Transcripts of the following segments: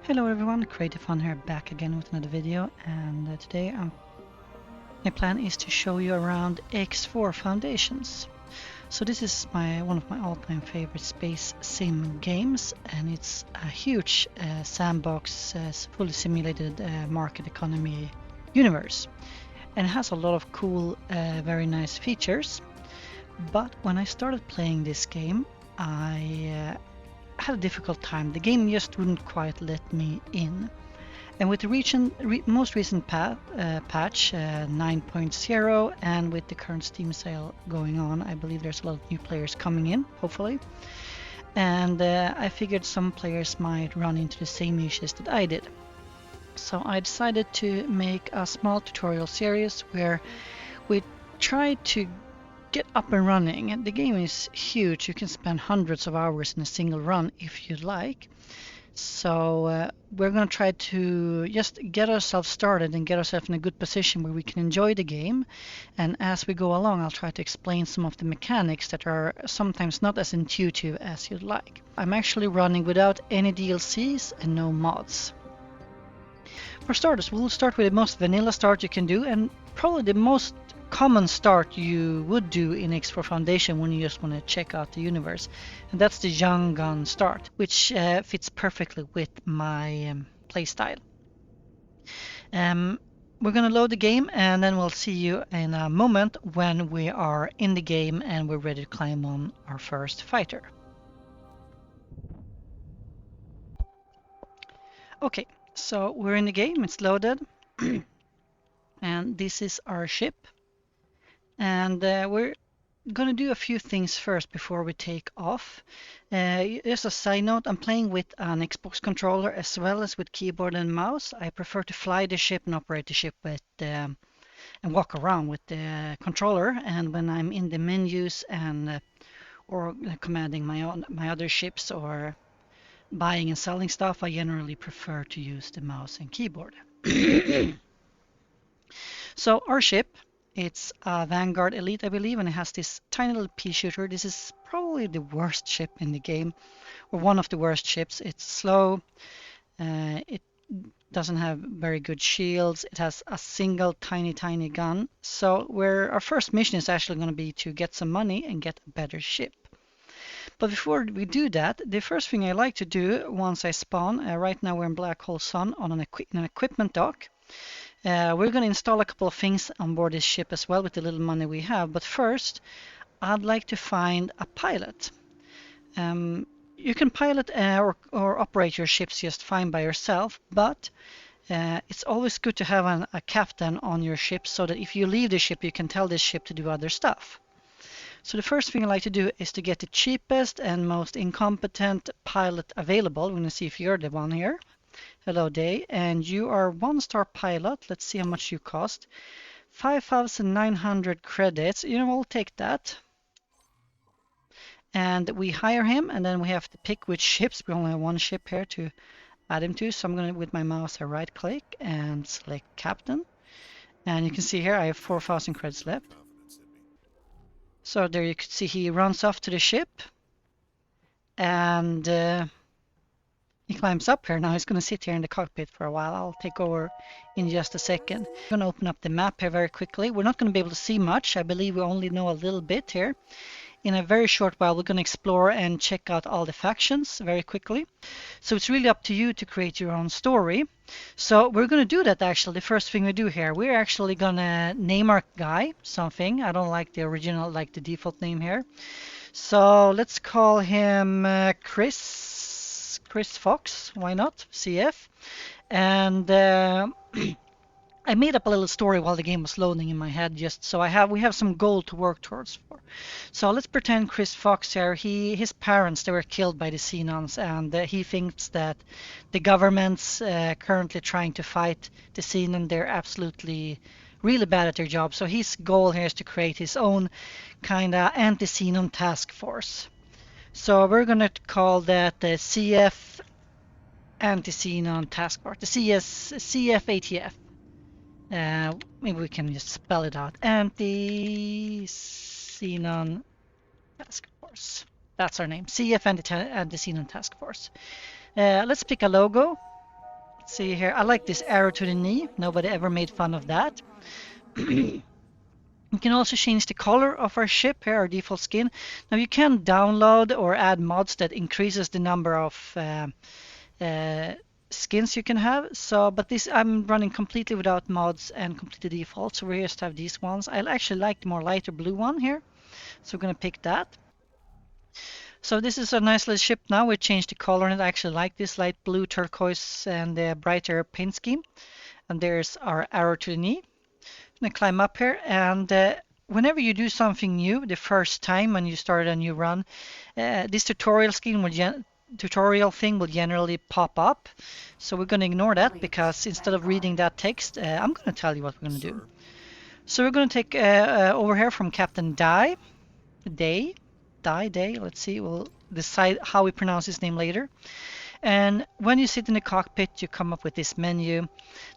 Hello everyone, Creative Fun here, back again with another video, and today my plan is to show you around X4 Foundations. So this is one of my all-time favorite space sim games, and it's a huge sandbox, fully simulated market economy universe, and it has a lot of cool, very nice features. But when I started playing this game, I had a difficult time. The game just wouldn't quite let me in. And with the most recent patch 9.0, and with the current Steam sale going on, I believe there's a lot of new players coming in, hopefully. And I figured some players might run into the same issues that I did. So I decided to make a small tutorial series where we try to get up and running. And the game is huge. You can spend hundreds of hours in a single run if you like. So we're going to try to just get ourselves started and get ourselves in a good position where we can enjoy the game. And as we go along, I'll try to explain some of the mechanics that are sometimes not as intuitive as you'd like. I'm actually running without any DLCs and no mods. For starters, we'll start with the most vanilla start you can do, and probably the most common start you would do in X4 Foundation when you just want to check out the universe, and that's the young gun start, which fits perfectly with my playstyle. We're gonna load the game, and then we'll see you in a moment when we are in the game and we're ready to climb on our first fighter. Okay, so we're in the game, it's loaded, and this is our ship. And we're gonna do a few things first before we take off. Just a side note, I'm playing with an Xbox controller as well as with keyboard and mouse. I prefer to fly the ship and operate the ship with and walk around with the controller. And when I'm in the menus and or commanding my other ships or buying and selling stuff, I generally prefer to use the mouse and keyboard. So our ship, it's a Vanguard Elite, I believe, and it has this tiny little pea shooter. This is probably the worst ship in the game, or one of the worst ships. It's slow, it doesn't have very good shields, it has a single tiny gun. So our first mission is actually going to be to get some money and get a better ship. But before we do that, the first thing I like to do once I spawn, right now we're in Black Hole Sun on an equipment dock. We're going to install a couple of things on board this ship as well with the little money we have. But first, I'd like to find a pilot. You can pilot or operate your ships just fine by yourself, but it's always good to have a captain on your ship so that if you leave the ship, you can tell this ship to do other stuff. So the first thing I like to do is to get the cheapest and most incompetent pilot available. We're going to see if you're the one here. Hello Day, and you are 1-star pilot. Let's see how much you cost. 5,900 credits. You know, we'll take that. And we hire him, and then we have to pick which ships. We only have one ship here to add him to, so I'm going to, with my mouse, I right click and select Captain. And you can see here I have 4,000 credits left. So there you can see he runs off to the ship, and he climbs up here. Now he's going to sit here in the cockpit for a while. I'll take over in just a second. I'm going to open up the map here very quickly. We're not going to be able to see much. I believe we only know a little bit here. In a very short while, we're going to explore and check out all the factions very quickly. So it's really up to you to create your own story. So we're going to do that actually. The first thing we do here, we're actually going to name our guy something. I don't like the original, like the default name here. So let's call him Chris Fox, why not? CF. And I made up a little story while the game was loading in my head, just so we have some goal to work towards for. So let's pretend Chris Fox here. His parents, they were killed by the Xenons, and he thinks that the government's currently trying to fight the Xenon. They're absolutely really bad at their job. So his goal here is to create his own kind of anti-Xenon task force. So we're going to call that the CF Anti-Xenon Task Force, the CF-ATF. Maybe we can just spell it out. Anti-Xenon Task Force. That's our name. CF Anti-Xenon Task Force. Let's pick a logo. See here, I like this arrow to the knee. Nobody ever made fun of that. We can also change the color of our ship here, our default skin. Now you can download or add mods that increases the number of skins you can have. So, but this I'm running completely without mods and completely default. So we just have these ones. I actually like the more lighter blue one here. So we're gonna pick that. So this is a nice little ship now. We changed the color and I actually like this light blue, turquoise, and brighter paint scheme. And there's our arrow to the knee. I'm gonna climb up here, and whenever you do something new, the first time when you start a new run, this tutorial thing will generally pop up. So we're gonna ignore that because instead of reading that text, I'm gonna tell you what we're gonna do. So we're gonna take over here from Captain Day. Let's see. We'll decide how we pronounce his name later. And when you sit in the cockpit, you come up with this menu.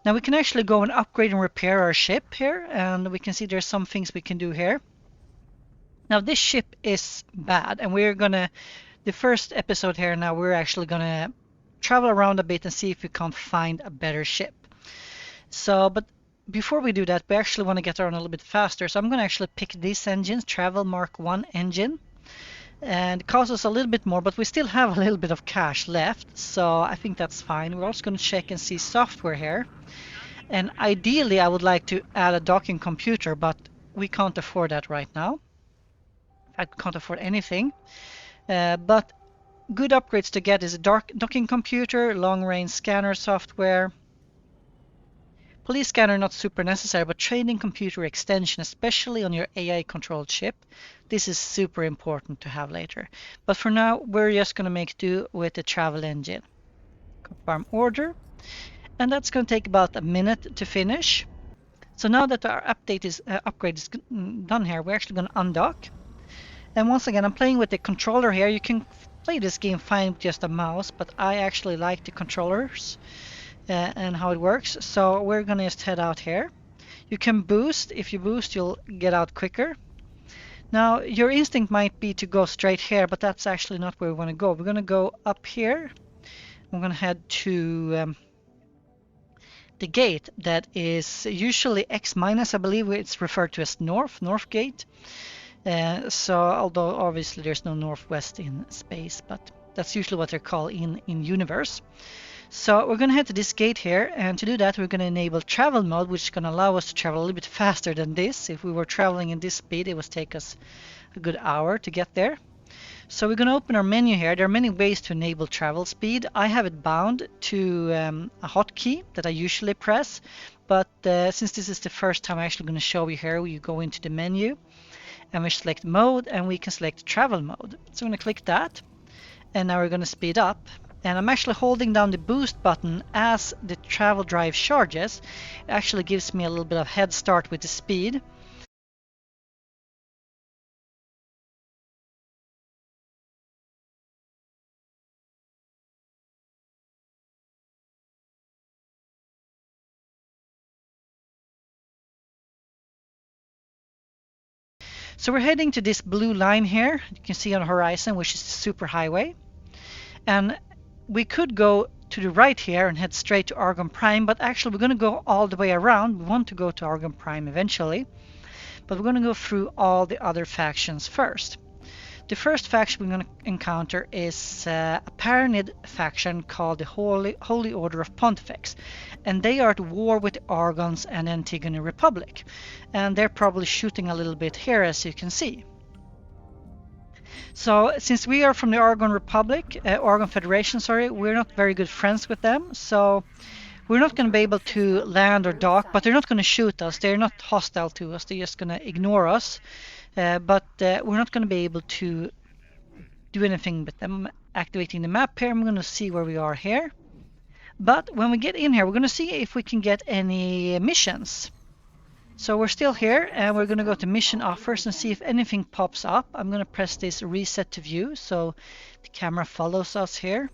Now we can actually go and upgrade and repair our ship here, and we can see there's some things we can do here. Now this ship is bad, and the first episode here now, we're actually gonna travel around a bit and see if we can't find a better ship. So, but before we do that, we actually want to get around a little bit faster. So I'm gonna actually pick these engines, Travel Mark 1 engine. And it costs us a little bit more, but we still have a little bit of cash left, so I think that's fine. We're also going to check and see software here. And ideally, I would like to add a docking computer, but we can't afford that right now. I can't afford anything. But good upgrades to get is a docking computer, long-range scanner software. Police scanner not super necessary, but training computer extension, especially on your AI-controlled ship. This is super important to have later. But for now, we're just going to make do with the travel engine. Confirm order. And that's going to take about a minute to finish. So now that our upgrade is done here, we're actually going to undock. And once again, I'm playing with the controller here. You can play this game fine with just a mouse, but I actually like the controllers. And how it works. So we're gonna just head out here. You can boost. If you boost, you'll get out quicker. Now your instinct might be to go straight here, but that's actually not where we want to go. We're gonna go up here. We're gonna head to the gate that is usually X minus. I believe it's referred to as north gate. So although obviously there's no northwest in space, but that's usually what they're called in universe. So we're going to head to this gate here, and to do that we're going to enable travel mode, which is going to allow us to travel a little bit faster than this. If we were traveling in this speed, it would take us a good hour to get there. So we're going to open our menu here. There are many ways to enable travel speed. I have it bound to a hotkey that I usually press, but since this is the first time I'm actually going to show you here, you go into the menu and we select mode, and we can select travel mode. So I'm going to click that, and now we're going to speed up. And I'm actually holding down the boost button as the travel drive charges. It actually gives me a little bit of head start with the speed. So we're heading to this blue line here. You can see on the horizon, which is the superhighway. And we could go to the right here and head straight to Argon Prime, but actually we're going to go all the way around. We want to go to Argon Prime eventually, but we're going to go through all the other factions first. The first faction we're going to encounter is a Paranid faction called the Holy Order of Pontifex, and they are at war with the Argons and Antigone Republic, and they're probably shooting a little bit here, as you can see. So since we are from the Argon Federation, we're not very good friends with them. So we're not going to be able to land or dock, but they're not going to shoot us. They're not hostile to us. They're just going to ignore us. But we're not going to be able to do anything with them. Activating the map here, I'm going to see where we are here. But when we get in here, we're going to see if we can get any missions. So we're still here, and we're going to go to mission offers and see if anything pops up. I'm going to press this reset to view so the camera follows us here.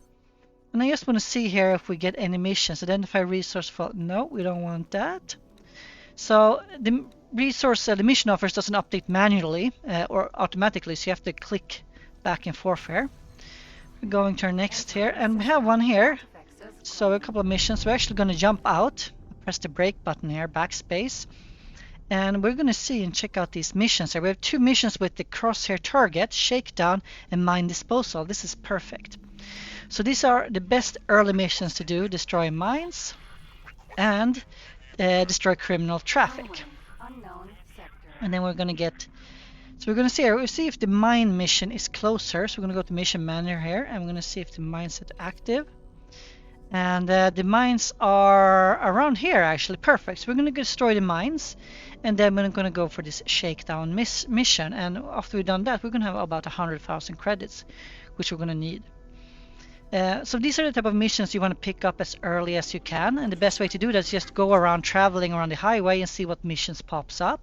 And I just want to see here if we get any missions. Identify resource for... No, we don't want that. So the mission offers doesn't update manually or automatically, so you have to click back and forth here. We're going to our next here, and we have one here. So a couple of missions. We're actually going to jump out, press the brake button here, backspace, and we're going to see and check out these missions here. We have 2 missions with the crosshair target, shakedown, and mine disposal. This is perfect. So these are the best early missions to do: destroy mines and destroy criminal traffic. And then we're going to get, so we're going to see here, we'll see if the mine mission is closer. So we're going to go to mission manager here, and we're going to see if the mine's set active. And the mines are around here, actually. Perfect. So we're going to destroy the mines, and then we're going to go for this shakedown mission. And after we've done that, we're going to have about 100,000 credits, which we're going to need. So these are the type of missions you want to pick up as early as you can, and the best way to do that is just go around traveling around the highway and see what missions pops up.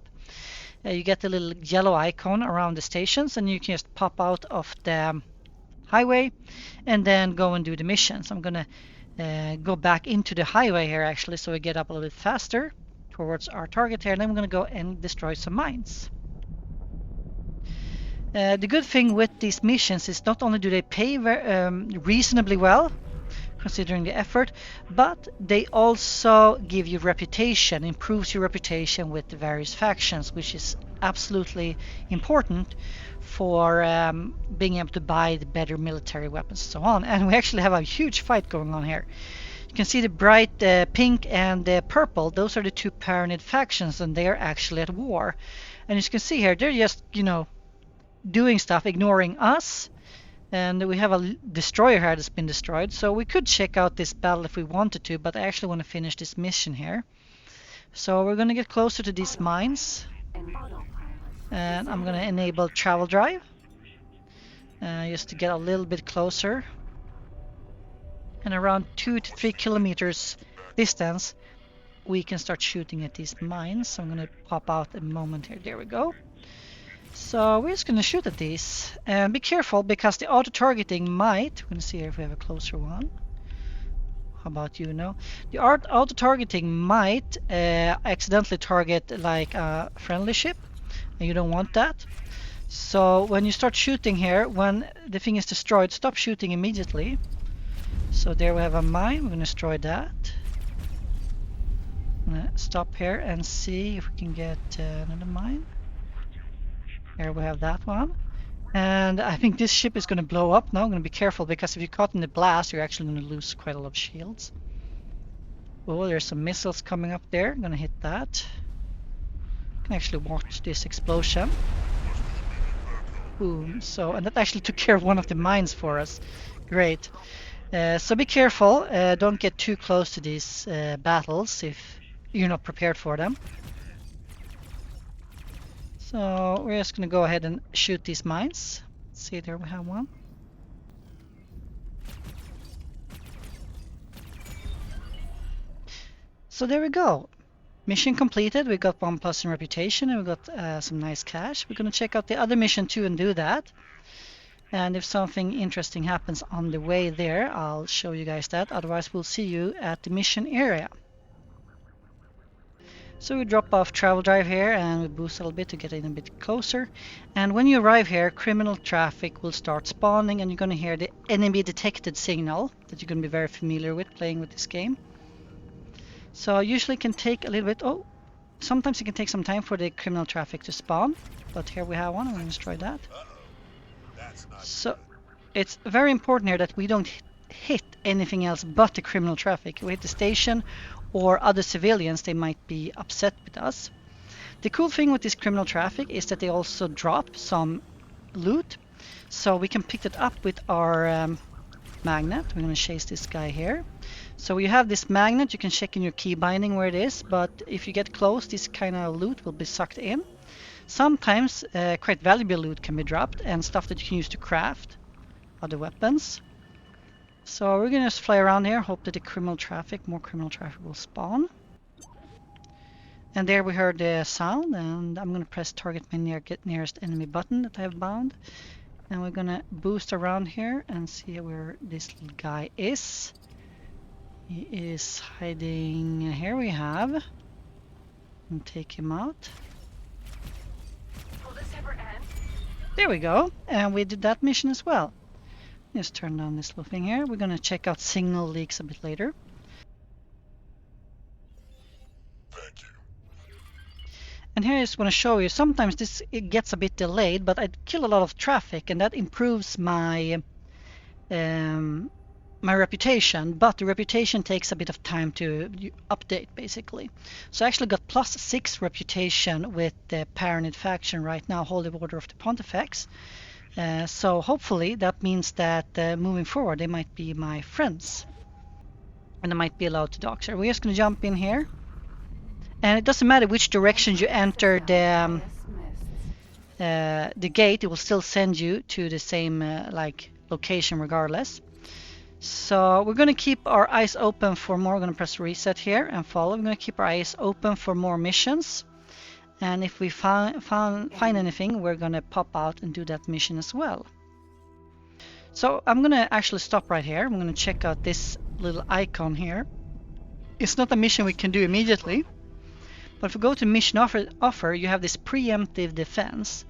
You get the little yellow icon around the stations, and you can just pop out of the highway and then go and do the missions. I'm going to go back into the highway here, actually, so we get up a little bit faster towards our target here, and then we're going to go and destroy some mines. The good thing with these missions is not only do they pay reasonably well, considering the effort, but they also give you reputation, improves your reputation with the various factions, which is absolutely important for being able to buy the better military weapons and so on. And we actually have a huge fight going on here. You can see the bright pink and the purple. Those are the 2 Paranid factions, and they are actually at war. And as you can see here, they're just, doing stuff, ignoring us. And we have a destroyer here that's been destroyed. So we could check out this battle if we wanted to, but I actually want to finish this mission here. So we're going to get closer to these mines. And I'm going to enable travel drive. Just to get a little bit closer. And around 2 to 3 kilometers distance, we can start shooting at these mines. So I'm going to pop out a moment here. There we go. So we're just going to shoot at these, and be careful because the auto-targeting might, we're going to see here if we have a closer one. How about the auto-targeting might accidentally target like a friendly ship, and you don't want that. So when you start shooting here, when the thing is destroyed, stop shooting immediately. So there we have a mine, we're going to destroy that. I'm going to stop here and see if we can get another mine. Here we have that one. And I think this ship is going to blow up now. I'm going to be careful because if you're caught in the blast, you're actually going to lose quite a lot of shields. Oh, there's some missiles coming up there. I'm going to hit that. You can actually watch this explosion. Boom. So, and that actually took care of one of the mines for us. Great. So be careful. Don't get too close to these battles if you're not prepared for them. So we're just going to go ahead and shoot these mines. See, there we have one. So there we go. Mission completed. We got 1+ in reputation, and we got some nice cash. We're going to check out the other mission too and do that. And if something interesting happens on the way there, I'll show you guys that. Otherwise, we'll see you at the mission area. So we drop off travel drive here and we boost a little bit to get in a bit closer. And when you arrive here, criminal traffic will start spawning, and you're going to hear the enemy detected signal that you're going to be very familiar with playing with this game. So usually it can take a little bit, sometimes it can take some time for the criminal traffic to spawn. But here we have one, I'm going to destroy that. So it's very important here that we don't hit anything else but the criminal traffic. We hit the station or other civilians, they might be upset with us. The cool thing with this criminal traffic is that they also drop some loot, so we can pick that up with our magnet. We're going to chase this guy here. So you have this magnet, you can check in your key binding where it is, but if you get close, this kind of loot will be sucked in. Sometimes quite valuable loot can be dropped, and stuff that you can use to craft other weapons. So we're gonna just fly around here, hope that the more criminal traffic will spawn. And there we heard the sound, and I'm gonna press target my nearest enemy button that I have bound. And we're gonna boost around here and see where this little guy is. He is hiding, here we have. And take him out. There we go, and we did that mission as well. Just turn down this little thing here. We're going to check out signal leaks a bit later. Thank you. And here I just want to show you, sometimes it gets a bit delayed, but I kill a lot of traffic, and that improves my my reputation, but the reputation takes a bit of time to update, basically. So I actually got +6 reputation with the Paranid faction right now, Holy Order of the Pontifex. So hopefully that means that moving forward they might be my friends, and I might be allowed to dock. So we're just going to jump in here, and it doesn't matter which direction you enter the gate, it will still send you to the same like location regardless. So we're going to keep our eyes open for more. We're going to press reset here and follow. We're going to keep our eyes open for more missions. And if we find anything, we're going to pop out and do that mission as well. So I'm going to actually stop right here. I'm going to check out this little icon here. It's not a mission we can do immediately. But if we go to mission offer, you have this preemptive defense.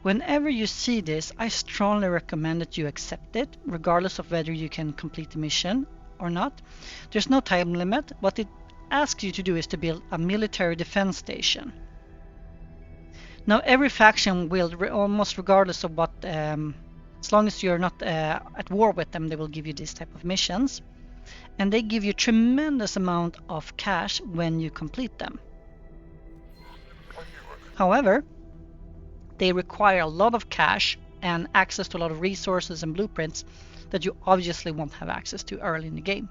Whenever you see this, I strongly recommend that you accept it, regardless of whether you can complete the mission or not. There's no time limit. What it asks you to do is to build a military defense station. Now, every faction will, almost regardless of what, as long as you're not at war with them, they will give you this type of missions. And they give you tremendous amount of cash when you complete them. However, they require a lot of cash and access to a lot of resources and blueprints that you obviously won't have access to early in the game.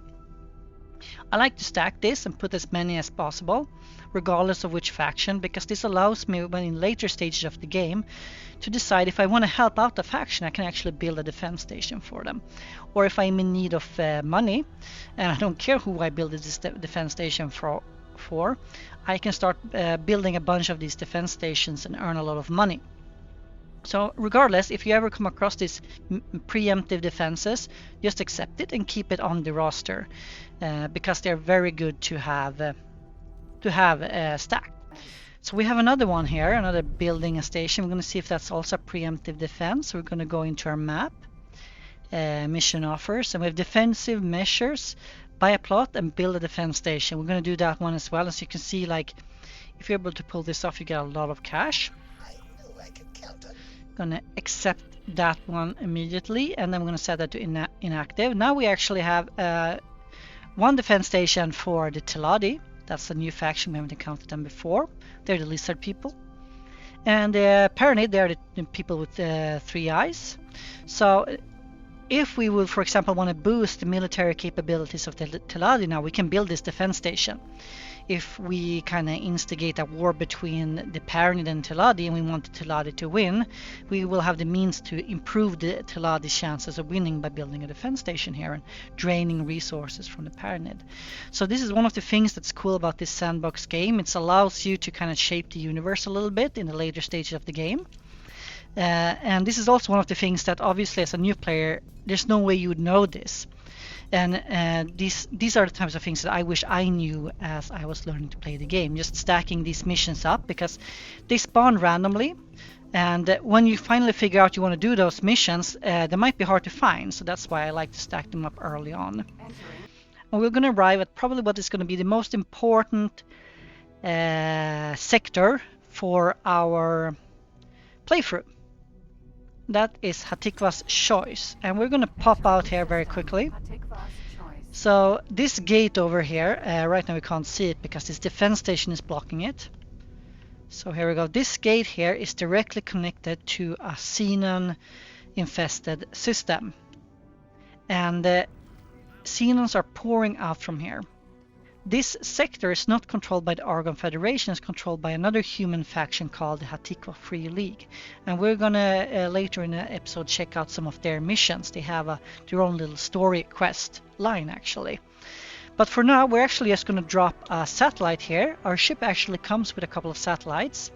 I like to stack this and put as many as possible, regardless of which faction, because this allows me, when in later stages of the game, to decide if I want to help out the faction, I can actually build a defense station for them. Or if I'm in need of money, and I don't care who I build this defense station for, I can start building a bunch of these defense stations and earn a lot of money. So regardless, if you ever come across these preemptive defenses, just accept it and keep it on the roster, because they're very good to have stacked. So we have another one here, another building a station. We're going to see if that's also a preemptive defense. We're going to go into our map, mission offers, and we have defensive measures, buy a plot and build a defense station. We're going to do that one as well. As you can see, like, if you're able to pull this off, you get a lot of cash. Gonna accept that one immediately, and then we're going to set that to inactive. Now we actually have one defense station for the Teladi. That's a new faction, we haven't encountered them before. They're the lizard people. And the Paranid, they're the people with 3 eyes. So if we would, for example, want to boost the military capabilities of the Teladi now, we can build this defense station. If we kind of instigate a war between the Paranid and Teladi, and we want the Teladi to win, we will have the means to improve the Teladi's chances of winning by building a defense station here and draining resources from the Paranid. So this is one of the things that's cool about this sandbox game. It allows you to kind of shape the universe a little bit in the later stages of the game. And this is also one of the things that obviously as a new player, there's no way you would know this. And these are the types of things that I wish I knew as I was learning to play the game. Just stacking these missions up, because they spawn randomly, and when you finally figure out you want to do those missions, they might be hard to find. So that's why I like to stack them up early on. And we're going to arrive at probably what is going to be the most important sector for our playthrough. That is Hatikva's choice, and we're going to pop out here very quickly. So this gate over here, right now we can't see it because this defense station is blocking it. So here we go. This gate here is directly connected to a xenon infested system, and xenons are pouring out from here. This sector is not controlled by the Argon Federation, it's controlled by another human faction called the Hatikva Free League. And we're gonna later in the episode check out some of their missions. They have their own little story quest line actually. But for now, we're actually just gonna drop a satellite here. Our ship actually comes with a couple of satellites.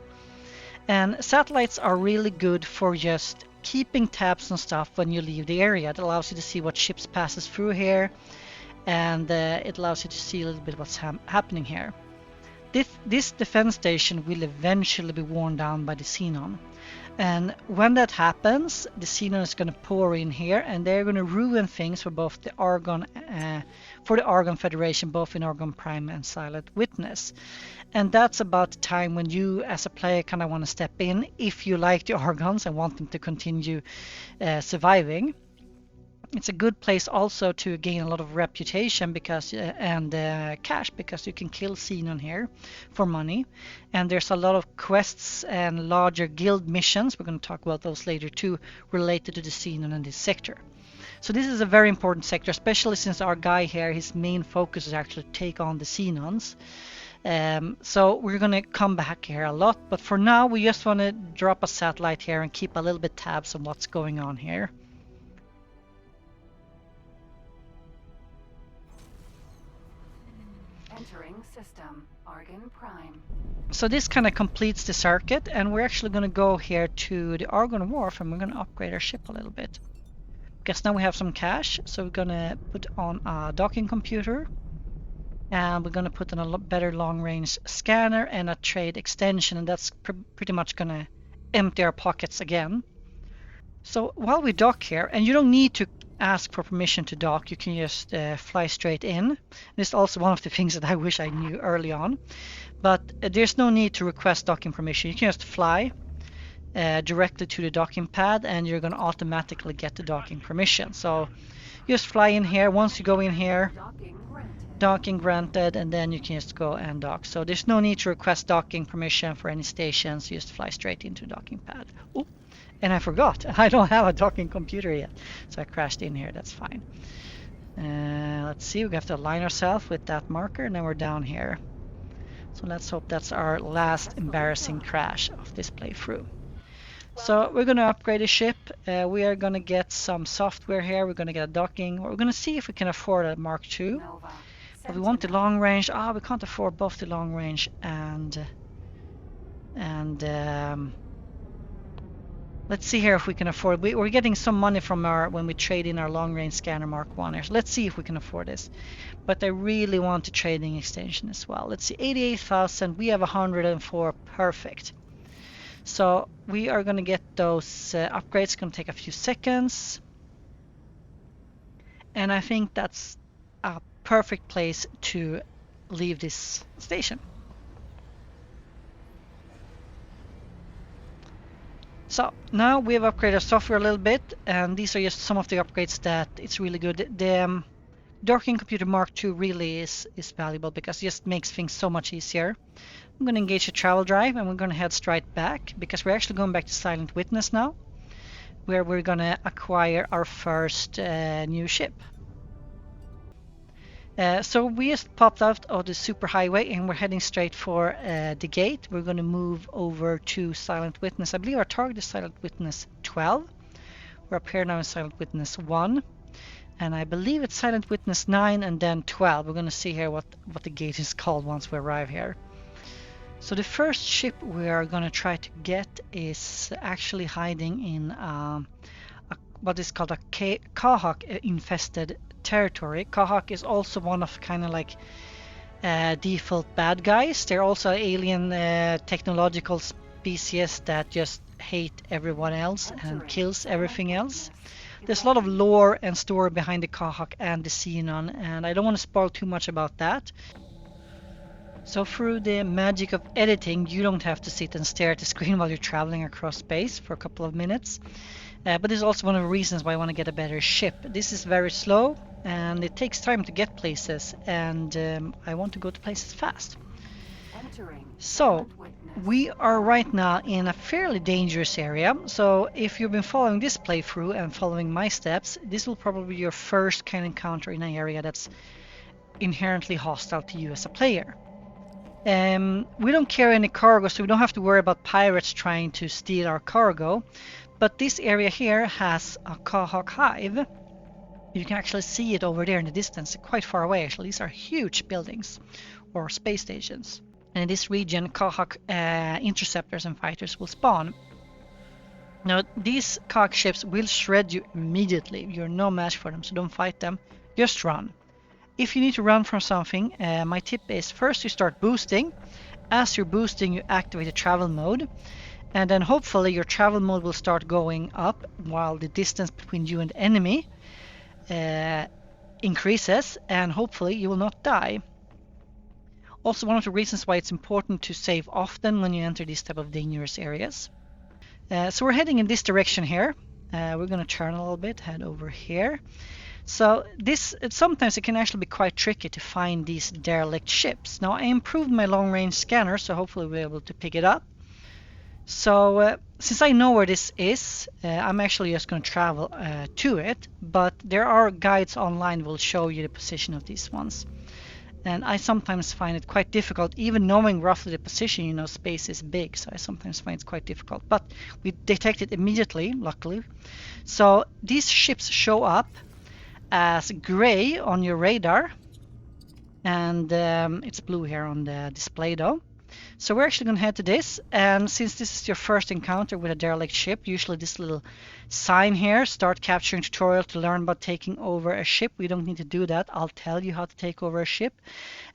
And satellites are really good for just keeping tabs on stuff when you leave the area. It allows you to see what ships passes through here. And it allows you to see a little bit what's happening here. This defense station will eventually be worn down by the xenon, And when that happens, the Xenon is going to pour in here, and they're going to ruin things for both the Argon, for the Argon Federation, both in Argon Prime and Silent Witness. And that's about the time when you, as a player, kind of want to step in if you like the Argons and want them to continue surviving. It's a good place also to gain a lot of reputation because and cash, because you can kill Xenon here for money, and there's a lot of quests and larger guild missions, we're going to talk about those later too, related to the Xenon and this sector. So this is a very important sector, especially since our guy here, his main focus is actually to take on the Xenons. So we're going to come back here a lot, but for now we just want to drop a satellite here and keep a little bit tabs on what's going on here. Entering system, Argon Prime. So this kind of completes the circuit, and we're actually going to go here to the Argon Wharf, and we're going to upgrade our ship a little bit. Because now we have some cash, so we're going to put on a docking computer, and we're going to put on a better long-range scanner and a trade extension, and that's pretty much going to empty our pockets again. So while we dock here, and you don't need to ask for permission to dock, you can just fly straight in. This is also one of the things that I wish I knew early on, but there's no need to request docking permission. You can just fly directly to the docking pad, and you're going to automatically get the docking permission. So just fly in here. Once you go in here, docking granted, and then you can just go and dock. So there's no need to request docking permission for any stations. You just fly straight into the docking pad. Ooh. And I forgot, I don't have a docking computer yet, so I crashed in here. That's fine. Let's see, we have to align ourselves with that marker, and then we're down here. So let's hope that's our last embarrassing crash of this playthrough. So we're going to upgrade the ship. We are going to get some software here. We're going to get a docking. We're going to see if we can afford a Mark II. But we want the long range. We can't afford both the long range and let's see here if we can afford. We're getting some money from when we trade in our long range scanner Mark 1 here. So let's see if we can afford this. But I really want the trading extension as well. Let's see, 88,000. We have 104. Perfect. So we are going to get those upgrades. It's going to take a few seconds. And I think that's a perfect place to leave this station. So now we have upgraded our software a little bit, and these are just some of the upgrades that it's really good. The docking computer Mark II really is valuable because it just makes things so much easier. I'm going to engage the travel drive, and we're going to head straight back because we're actually going back to Silent Witness now, where we're going to acquire our first new ship. So we just popped out of the superhighway, and we're heading straight for the gate. We're going to move over to Silent Witness. I believe our target is Silent Witness 12. We're up here now in Silent Witness 1. And I believe it's Silent Witness 9 and then 12. We're going to see here what the gate is called once we arrive here. So the first ship we are going to try to get is actually hiding in what is called a Kahak infested territory. Kahak is also one of kind of like default bad guys. They're also alien technological species that just hate everyone else and kills everything else. There's a lot of lore and story behind the Kahak and the Xenon, and I don't want to spoil too much about that. So through the magic of editing, you don't have to sit and stare at the screen while you're traveling across space for a couple of minutes. But this is also one of the reasons why I want to get a better ship. This is very slow, and it takes time to get places, and I want to go to places fast. So we are right now in a fairly dangerous area. So if you've been following this playthrough and following my steps, this will probably be your first kind of encounter in an area that's inherently hostile to you as a player. We don't carry any cargo, so we don't have to worry about pirates trying to steal our cargo. But this area here has a Kahak hive. You can actually see it over there in the distance, quite far away actually. These are huge buildings or space stations. And in this region, Kahak interceptors and fighters will spawn. Now, these Kahak ships will shred you immediately. You're no match for them, so don't fight them. Just run. If you need to run from something, my tip is first you start boosting. As you're boosting, you activate the travel mode. And then hopefully your travel mode will start going up while the distance between you and the enemy increases, and hopefully you will not die. Also, one of the reasons why it's important to save often when you enter these type of dangerous areas. So we're heading in this direction here. We're going to turn a little bit, head over here. So sometimes it can actually be quite tricky to find these derelict ships. Now I improved my long-range scanner, so hopefully we'll be able to pick it up. So since I know where this is, I'm actually just going to travel to it, but there are guides online that will show you the position of these ones. And I sometimes find it quite difficult, even knowing roughly the position. You know, space is big, so I sometimes find it quite difficult. But we detect it immediately, luckily. So these ships show up as gray on your radar, and it's blue here on the display though. So we're actually going to head to this, and since this is your first encounter with a derelict ship, usually this little sign here, start capturing tutorial to learn about taking over a ship. We don't need to do that. I'll tell you how to take over a ship.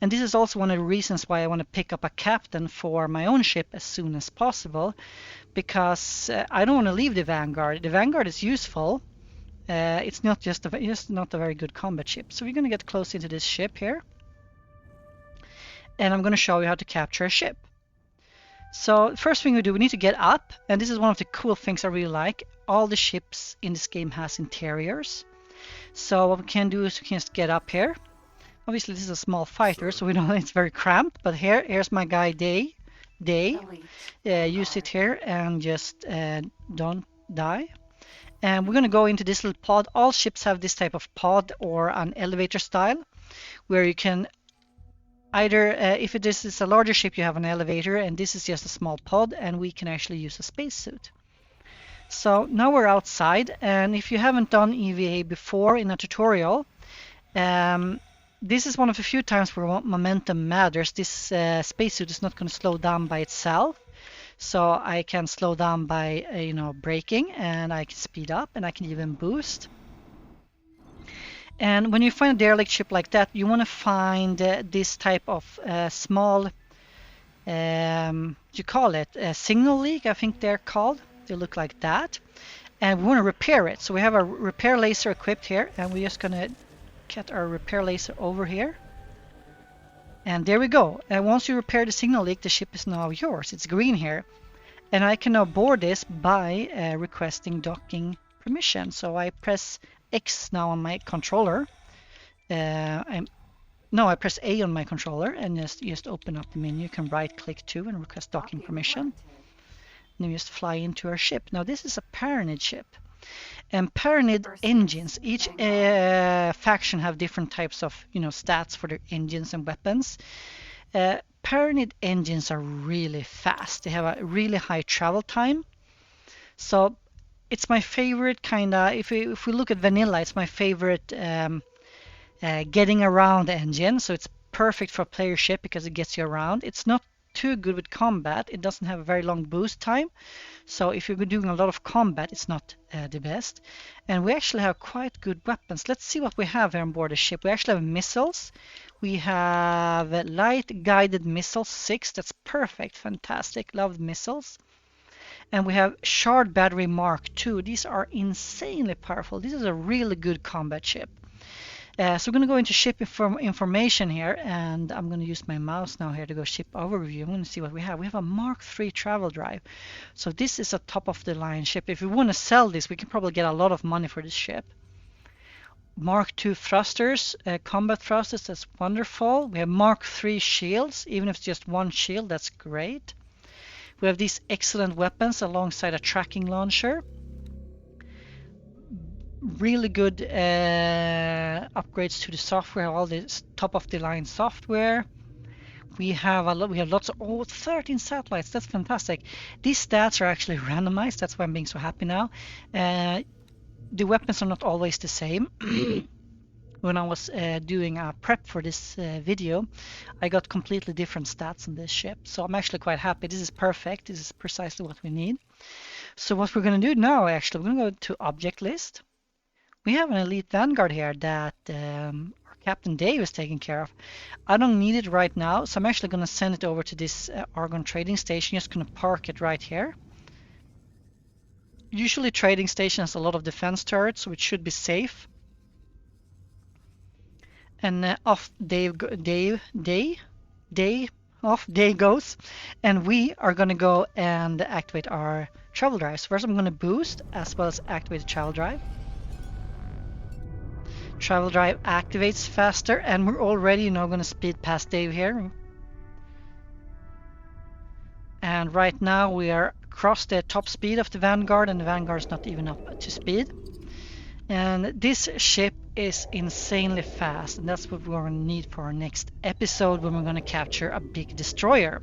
And this is also one of the reasons why I want to pick up a captain for my own ship as soon as possible, because I don't want to leave the Vanguard. The Vanguard is useful. It's not just not a very good combat ship. So we're going to get close into this ship here, and I'm going to show you how to capture a ship. So first thing we do, we need to get up, and this is one of the cool things I really like. All the ships in this game has interiors. So what we can do is we can just get up here. Obviously this is a small fighter, so we know it's very cramped, but here's my guy Day. You sit here and just don't die. And we're going to go into this little pod. All ships have this type of pod or an elevator style, where you can either, if this is a larger ship, you have an elevator, and this is just a small pod, and we can actually use a spacesuit. So now we're outside, and if you haven't done EVA before in a tutorial, this is one of the few times where momentum matters. This spacesuit is not going to slow down by itself, so I can slow down by braking, and I can speed up, and I can even boost. And when you find a derelict ship like that, you want to find this type of small, you call it a signal leak, I think they're called. They look like that. And we want to repair it. So we have a repair laser equipped here, and we're just going to get our repair laser over here. And there we go. And once you repair the signal leak, the ship is now yours. It's green here. And I can now board this by requesting docking permission. So I press X now on my controller. I press A on my controller and just open up the menu. You can right click too and request docking permission. And then just fly into our ship. Now this is a Paranid ship. And Paranid engines, each faction have different types of stats for their engines and weapons. Paranid engines are really fast. They have a really high travel time. So it's my favorite if we look at vanilla, it's my favorite getting around engine. So it's perfect for a player ship because it gets you around. It's not too good with combat. It doesn't have a very long boost time. So if you're doing a lot of combat, it's not the best. And we actually have quite good weapons. Let's see what we have here on board the ship. We actually have missiles. We have light guided missiles 6. That's perfect. Fantastic. Love missiles. And we have Shard Battery Mark II. These are insanely powerful. This is a really good combat ship. So we're going to go into ship information here, and I'm going to use my mouse now here to go ship overview. I'm going to see what we have. We have a Mark III travel drive. So this is a top-of-the-line ship. If we want to sell this, we can probably get a lot of money for this ship. Mark II thrusters, combat thrusters, that's wonderful. We have Mark III shields. Even if it's just one shield, that's great. We have these excellent weapons alongside a tracking launcher. Really good upgrades to the software, all this top-of-the-line software. We have lots of 13 satellites. That's fantastic. These stats are actually randomized. That's why I'm being so happy now. The weapons are not always the same. When I was doing a prep for this video, I got completely different stats on this ship. So I'm actually quite happy. This is perfect. This is precisely what we need. So what we're going to do now, actually, we're going to go to Object List. We have an Elite Vanguard here that our Captain Dave is taking care of. I don't need it right now, so I'm actually going to send it over to this Argon trading station. Just going to park it right here. Usually trading station has a lot of defense turrets, which should be safe. And off day goes, and we are gonna go and activate our travel drives. First, I'm gonna boost as well as activate the travel drive. Travel drive activates faster, and we're already now gonna speed past Dave here. And right now we are across the top speed of the Vanguard, and the Vanguard is not even up to speed. And this ship is insanely fast, and that's what we're going to need for our next episode when we're going to capture a big destroyer.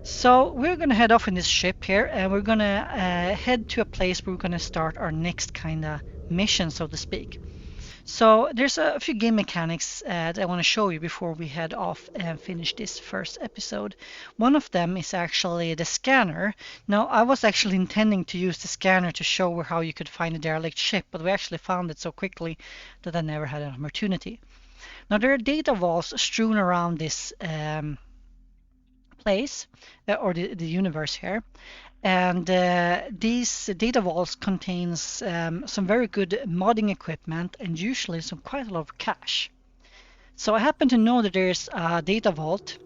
So we're going to head off in this ship here, and we're going to head to a place where we're going to start our next kind of mission, so to speak. So there's a few game mechanics that I want to show you before we head off and finish this first episode. One of them is actually the scanner. Now, I was actually intending to use the scanner to show how you could find a derelict ship, but we actually found it so quickly that I never had an opportunity. Now, there are data vaults strewn around this place, or the universe here. And these data vaults contains some very good modding equipment and usually quite a lot of cash. So I happen to know that there's a data vault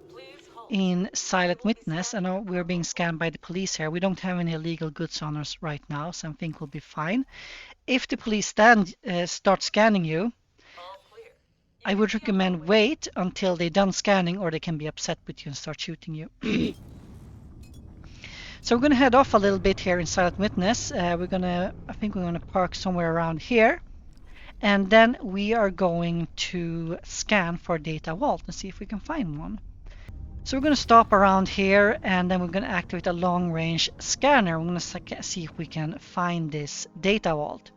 in Silent Witness. I know we're being scanned by the police here. We don't have any illegal goods on us right now, so I think we'll be fine. If the police start scanning you, I would recommend wait until they're done scanning, or they can be upset with you and start shooting you. So we're going to head off a little bit here in Silent Witness. I think we're going to park somewhere around here. And then we are going to scan for data vault and see if we can find one. So we're going to stop around here, and then we're going to activate a long range scanner. We're going to see if we can find this data vault.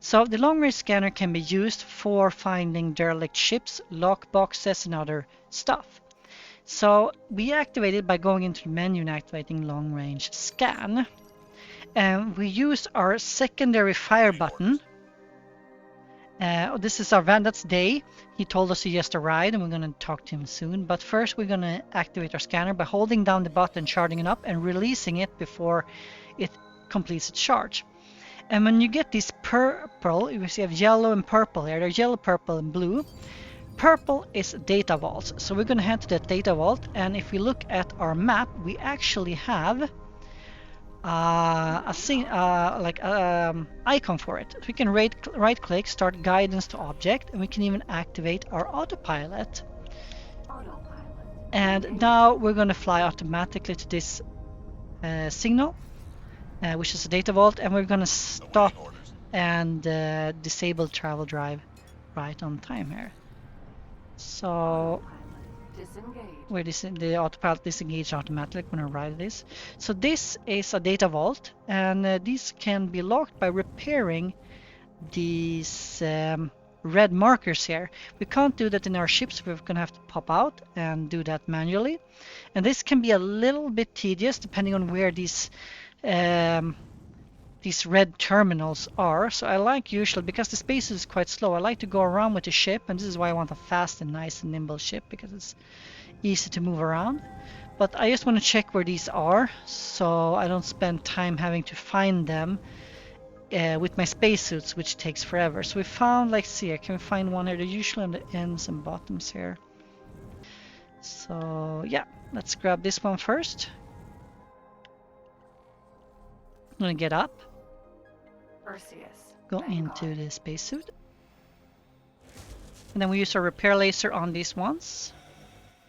So the long range scanner can be used for finding derelict ships, lock boxes, and other stuff. So we activate it by going into the menu and activating long range scan. And we use our secondary fire button. This is our van, that's Day. He told us he just arrived, and we're going to talk to him soon. But first we're going to activate our scanner by holding down the button, charging it up, and releasing it before it completes its charge. And when you get this purple, you see have yellow and purple here. There's yellow, purple, and blue. Purple is data vaults, so we're going to head to that data vault, and if we look at our map, we actually have icon for it. So we can right click, start guidance to object, and we can even activate our autopilot. And now we're going to fly automatically to this signal, which is a data vault, and we're going to stop and disable travel drive right on time here. So the autopilot disengaged automatically when I ride this. So this is a data vault, and these can be locked by repairing these red markers here. We can't do that in our ships, we're gonna have to pop out and do that manually. And this can be a little bit tedious depending on where these red terminals are. So I like usually, because the space is quite slow, I like to go around with the ship, and this is why I want a fast and nice and nimble ship, because it's easy to move around. But I just want to check where these are, so I don't spend time having to find them with my spacesuits, which takes forever. So we found, like, see, can we find one here? They're usually on the ends and bottoms here. So yeah, let's grab this one first. I'm gonna get up. Go into the spacesuit. And then we use our repair laser on these ones.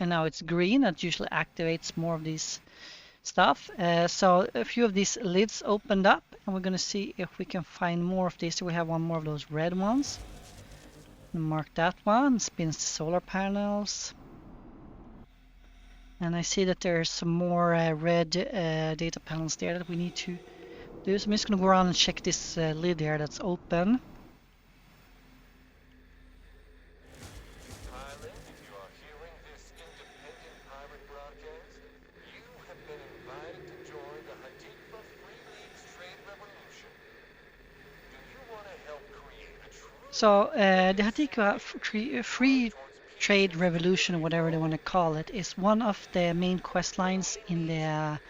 And now it's green, that usually activates more of these stuff. So a few of these lids opened up, and we're going to see if we can find more of these. So we have one more of those red ones. Mark that one, spins the solar panels. And I see that there's some more red data panels there that we need to do. So I'm just going to go around and check this lid here that's open. So the Hatika free trade revolution, or whatever they want to call it, is one of the main quest lines in the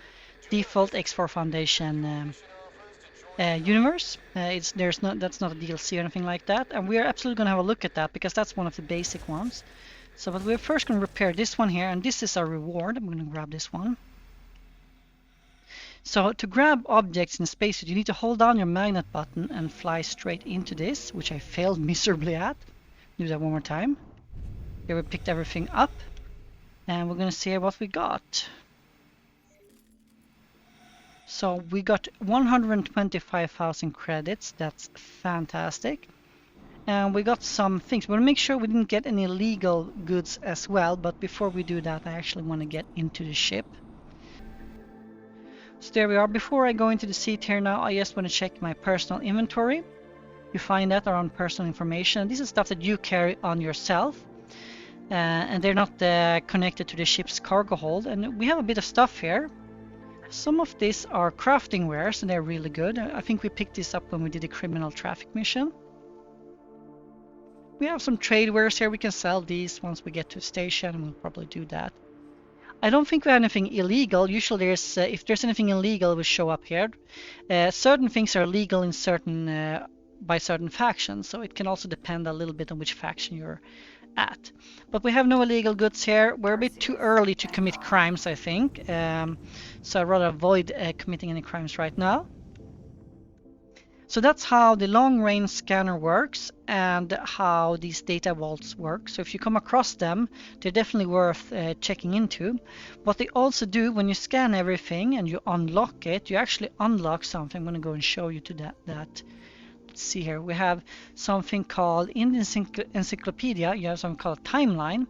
default X4 Foundation universe. That's not a DLC or anything like that, and we are absolutely going to have a look at that because that's one of the basic ones. So, but we're first going to repair this one here, and this is our reward. I'm going to grab this one. So to grab objects in space, you need to hold down your magnet button and fly straight into this, which I failed miserably at. Do that one more time. Here we picked everything up, and we're going to see what we got. So we got 125,000 credits. That's fantastic. And we got some things. We want to make sure we didn't get any illegal goods as well. But before we do that, I actually want to get into the ship. So there we are. Before I go into the seat here now, I just want to check my personal inventory. You find that around personal information. This is stuff that you carry on yourself. And they're not connected to the ship's cargo hold. And we have a bit of stuff here. Some of these are crafting wares and they're really good. I think we picked this up when we did a criminal traffic mission. We have some trade wares here. We can sell these once we get to the station. We'll probably do that. I don't think we have anything illegal. Usually there's if there's anything illegal, it will show up here. Certain things are legal in certain by certain factions, so it can also depend a little bit on which faction you're at. But we have no illegal goods here. We're a bit too early to commit crimes, I think. So I'd rather avoid committing any crimes right now. So that's how the long-range scanner works and how these data vaults work. So if you come across them, they're definitely worth checking into. What they also do when you scan everything and you unlock it, you actually unlock something. I'm going to go and show you to that. Let's see here. We have something called in the encyclopedia. You have something called a timeline,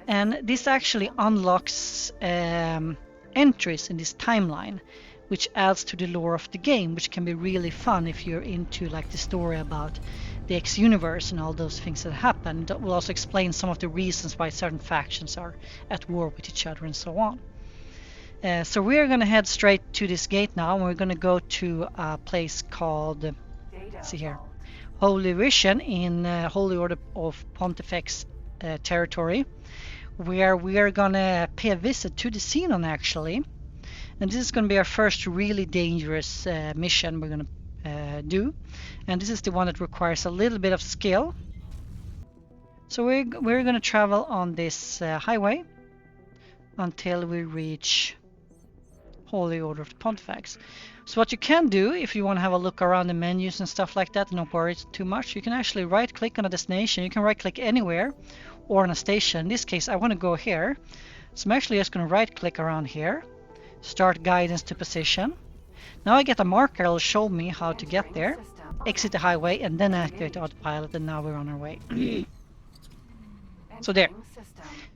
and this actually unlocks entries in this timeline, which adds to the lore of the game, which can be really fun if you're into like the story about the X universe and all those things that happen. That will also explain some of the reasons why certain factions are at war with each other and so on. So we're going to head straight to this gate now, and we're going to go to a place called see here, Holy Vision in Holy Order of Pontifex territory, where we are gonna pay a visit to the Xenon actually, and this is gonna be our first really dangerous mission we're gonna do, and this is the one that requires a little bit of skill. So we're gonna travel on this highway until we reach Holy Order of the Pontifex. So what you can do if you want to have a look around the menus and stuff like that and don't worry too much, you can actually right click on a destination. You can right click anywhere or on a station. In this case I want to go here, so I'm actually just going to right click around here, start guidance to position. Now I get a marker that will show me how to get there, exit the highway, and then activate the autopilot, and now we're on our way. So there.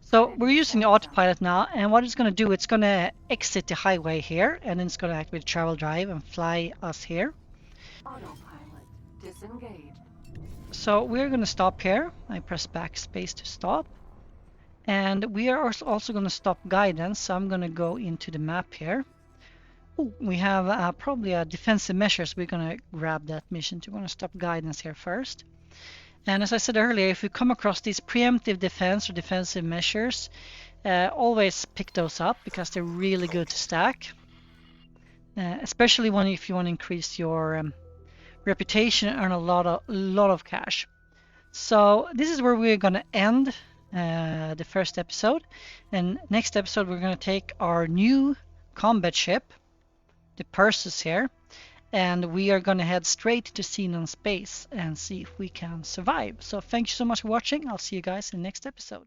So we're using the autopilot now, and what it's going to do, it's going to exit the highway here, and then it's going to activate travel drive and fly us here. Autopilot disengaged. So we're going to stop here. I press backspace to stop. And we are also going to stop guidance, so I'm going to go into the map here. Ooh, we have probably a defensive measures. We're going to grab that mission. So we're going to stop guidance here first. And as I said earlier, if you come across these preemptive defense or defensive measures, always pick those up because they're really good to stack. Especially if you want to increase your reputation and earn a lot of cash. So this is where we're going to end the first episode. And next episode we're going to take our new combat ship, the Perseus here, and we are going to head straight to Xenon space and see if we can survive. So thank you so much for watching. I'll see you guys in the next episode.